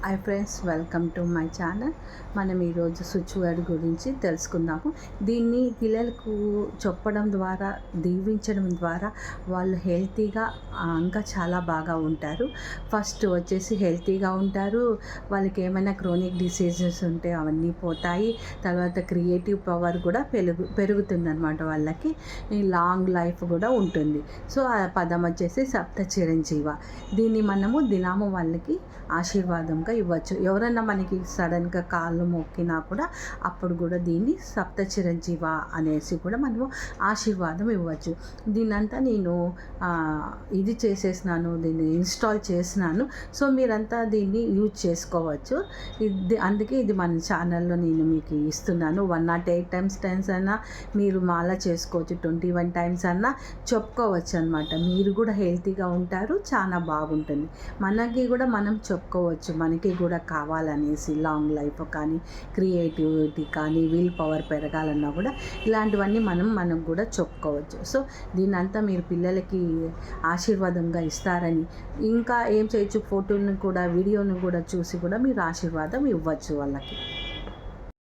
Hi friends, welcome to my channel. మనం ఈరోజు switch word గురించి తెలుసుకుందాము. దీన్ని పిల్లలకు చెప్పడం ద్వారా, దీవించడం ద్వారా వాళ్ళు హెల్తీగా ఇంకా చాలా బాగా ఉంటారు. ఫస్ట్ వచ్చేసి హెల్తీగా ఉంటారు. వాళ్ళకి ఏమైనా క్రోనిక్ డిసీజెస్ ఉంటే అవన్నీ పోతాయి. తర్వాత క్రియేటివ్ పవర్ కూడా పెరుగుతుందన్నమాట. వాళ్ళకి లాంగ్ లైఫ్ కూడా ఉంటుంది. సో ఆ పదం వచ్చేసి సప్త చిరంజీవ. దీన్ని మనము దినాము వాళ్ళకి ఆశీర్వాదంగా ఇవ్వచ్చు. ఎవరైనా మనకి సడన్గా కాళ్ళు మొక్కినా కూడా అప్పుడు కూడా దీన్ని సప్త చిరంజీవ అనేసి కూడా మనము ఆశీర్వాదం ఇవ్వచ్చు. దీన్నంతా నేను ఇది చేసేసినాను, దీన్ని ఇన్స్టాల్ చేసినాను. సో మీరంతా దీన్ని యూజ్ చేసుకోవచ్చు. అందుకే ఇది మన ఛానల్లో నేను మీకు ఇస్తున్నాను. 108 టైమ్స్ అయినా మీరు మాల చేసుకోవచ్చు, 21 టైమ్స్ అన్నా చెప్పుకోవచ్చు అనమాట. మీరు కూడా హెల్తీగా ఉంటారు, చాలా బాగుంటుంది. మనకి కూడా మనం చెప్పుకోవచ్చు, మనకి కూడా కావాలనేసి లాంగ్ లైఫ్ కానీ, క్రియేటివిటీ కానీ, విల్ పవర్ పెరగాలన్నా కూడా ఇలాంటివన్నీ మనం కూడా చెప్పుకోవచ్చు. సో దీన్నంతా మీరు పిల్లలకి ఆశీర్వాదంగా ఇస్తారని, ఇంకా ఏం చేయొచ్చు, ఫోటోను కూడా, వీడియోను కూడా చూసి కూడా మీరు ఆశీర్వాదం ఇవ్వచ్చు వాళ్ళకి.